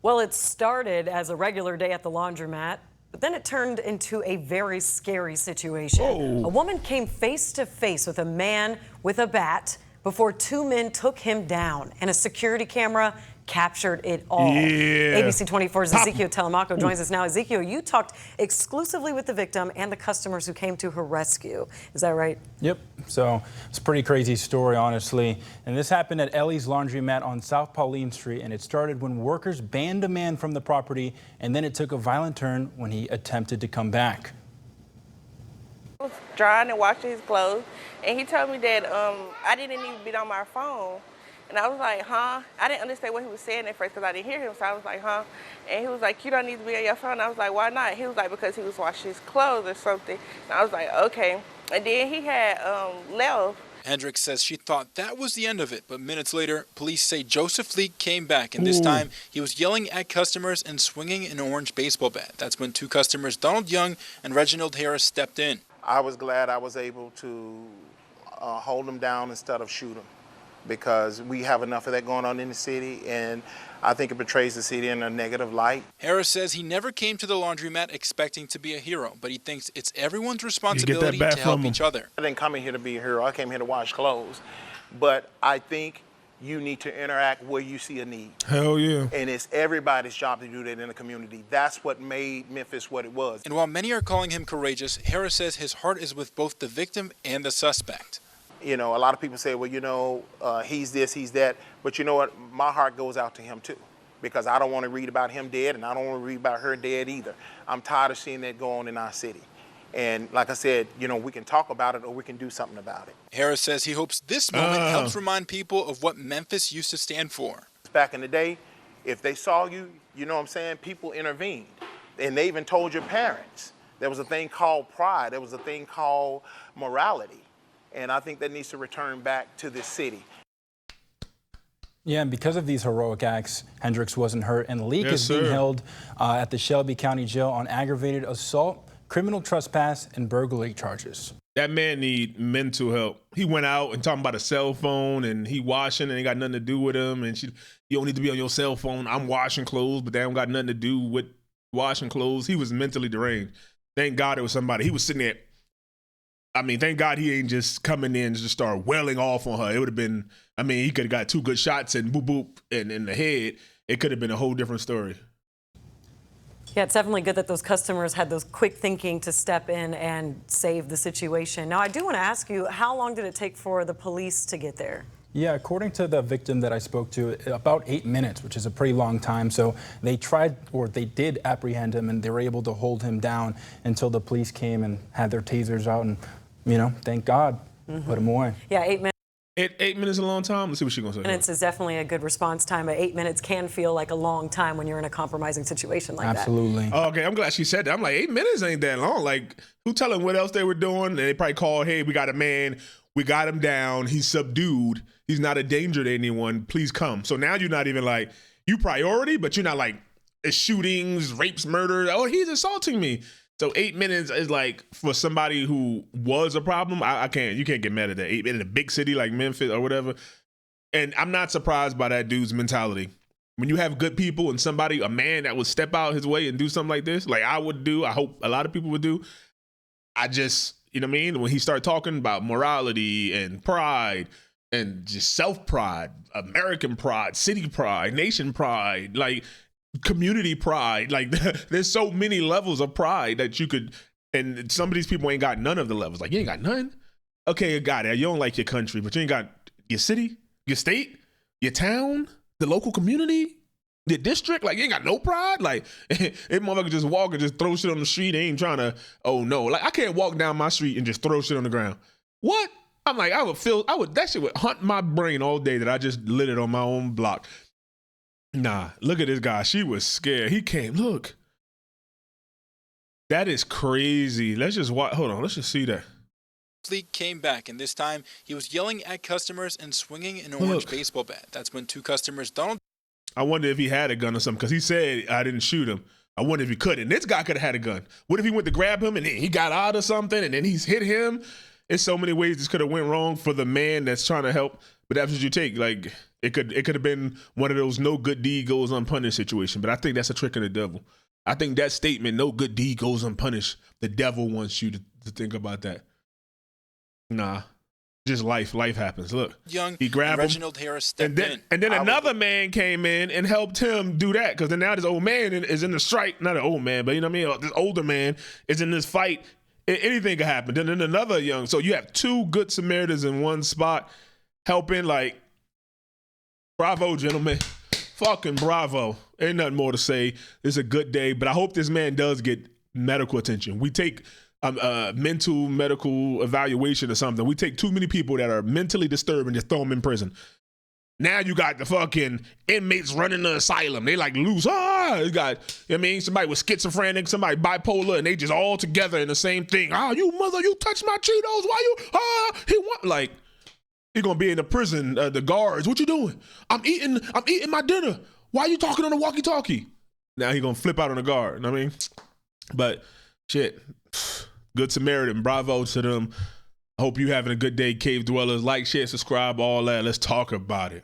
Well, it started as a regular day at the laundromat, but then it turned into a very scary situation. Whoa. A woman came face to face with a man with a bat before two men took him down, and a security camera captured it all. Yeah. ABC 24's Ezekiel Telemaco joins us now. Ezekiel, you talked exclusively with the victim and the customers who came to her rescue. Is that right? Yep. So it's a pretty crazy story, honestly. And this happened at Ellie's Laundromat on South Pauline Street, and it started when workers banned a man from the property, and then it took a violent turn when he attempted to come back. I was drying and washing his clothes, and he told me that I didn't even be on my phone. And I was like, huh? I didn't understand what he was saying at first because I didn't hear him, so I was like, huh? And he was like, you don't need to be on your phone. I was like, why not? He was like, because he was washing his clothes or something. And I was like, okay. And then he had left. Hendricks says she thought that was the end of it, but minutes later, police say Joseph Leak came back, and this time he was yelling at customers and swinging an orange baseball bat. That's when two customers, Donald Young and Reginald Harris, stepped in. I was glad I was able to hold him down instead of shoot him, because we have enough of that going on in the city, and I think it portrays the city in a negative light. Harris says he never came to the laundromat expecting to be a hero, but he thinks it's everyone's responsibility to help each other. I didn't come in here to be a hero. I came here to wash clothes. But I think you need to interact where you see a need. Hell yeah. And it's everybody's job to do that in the community. That's what made Memphis what it was. And while many are calling him courageous, Harris says his heart is with both the victim and the suspect. You know, a lot of people say, well, you know, he's this, he's that. But you know what? My heart goes out to him, too, because I don't want to read about him dead, and I don't want to read about her dead either. I'm tired of seeing that go on in our city. And like I said, you know, we can talk about it or we can do something about it. Harris says he hopes this moment helps remind people of what Memphis used to stand for. Back in the day, if they saw you, you know what I'm saying, people intervened. And they even told your parents. There was a thing called pride. There was a thing called morality. And I think that needs to return back to this city. Yeah, and because of these heroic acts, Hendricks wasn't hurt, and Leak is being held at the Shelby County Jail on aggravated assault, criminal trespass, and burglary charges. That man need mental help. He went out and talking about a cell phone, and he washing, and ain't got nothing to do with him. And you don't need to be on your cell phone. I'm washing clothes, but they don't got nothing to do with washing clothes. He was mentally deranged. Thank God it was somebody. He was sitting there. I mean, thank God he ain't just coming in and just start welling off on her. It would have been, I mean, he could have got two good shots and boop, boop, and in the head. It could have been a whole different story. Yeah, it's definitely good that those customers had those quick thinking to step in and save the situation. Now, I do want to ask you, how long did it take for the police to get there? Yeah, according to the victim that I spoke to, about 8 minutes, which is a pretty long time. So they tried, or they did apprehend him, and they were able to hold him down until the police came and had their tasers out, and, you know, thank God, put him away. Yeah, 8 minutes. 8 minutes is a long time. Let's see what she's going to say. Minutes is definitely a good response time, but 8 minutes can feel like a long time when you're in a compromising situation like that. Absolutely. Oh, okay, I'm glad she said that. I'm like, 8 minutes ain't that long. Like, who telling what else they were doing? And they probably called, hey, we got a man. We got him down. He's subdued. He's not a danger to anyone. Please come. So now you're not even like, you priority, but you're not like, shootings, rapes, murder. Oh, he's assaulting me. So 8 minutes is like, for somebody who was a problem, you can't get mad at that. 8 minutes in a big city like Memphis or whatever. And I'm not surprised by that dude's mentality. When you have good people and somebody, a man that would step out his way and do something like this, like I would do, I hope a lot of people would do. I just, you know what I mean? When he started talking about morality and pride and just self-pride, American pride, city pride, nation pride, like community pride, like there's so many levels of pride that you could, and some of these people ain't got none of the levels. Like, you ain't got none? Okay, you got it. You don't like your country, but you ain't got your city, your state, your town, the local community, the district. Like, you ain't got no pride. Like, if motherfucker just walk and just throw shit on the street, they ain't trying to, oh no. Like, I can't walk down my street and just throw shit on the ground. What? I'm like, that shit would haunt my brain all day that I just lit it on my own block. Nah, look at this guy. She was scared. He came, look. That is crazy. Let's just watch, hold on, let's just see that. Leak came back, and this time he was yelling at customers and swinging an orange baseball bat. That's when two customers, Donald. I wonder if he had a gun or something, because he said I didn't shoot him. I wonder if he could. And this guy could have had a gun. What if he went to grab him and then he got out or something and then he's hit him? it's so many ways this could have went wrong for the man that's trying to help, but that's what you take. Like it could have been one of those no good deed goes unpunished situation. But I think that's a trick of the devil. I think that statement, no good deed goes unpunished, the devil wants you to think about that. Nah. Just life happens. Look, Young, he grabbed Reginald him, Harris stepped in. and then another man came in and helped him do that. Because then now this old man is in the strike. Not an old man, but you know what I mean. This older man is in this fight. Anything could happen. Then another young. So you have two good Samaritans in one spot helping. Like, bravo, gentlemen. Fucking bravo. Ain't nothing more to say. It's a good day, but I hope this man does get medical attention. We take mental medical evaluation or something. We take too many people that are mentally disturbed and just throw them in prison. Now you got the fucking inmates running the asylum. They like loose. You got, you know what I mean? Somebody with schizophrenic, somebody bipolar, and they just all together in the same thing. You mother, you touched my Cheetos. Why you, he want, like, he gonna be in the prison, the guards, what you doing? I'm eating my dinner. Why you talking on the walkie-talkie? Now he gonna flip out on the guard, you know what I mean? But shit, good Samaritan, bravo to them. I hope you having a good day, cave dwellers. Like, share, subscribe, all that. Let's talk about it.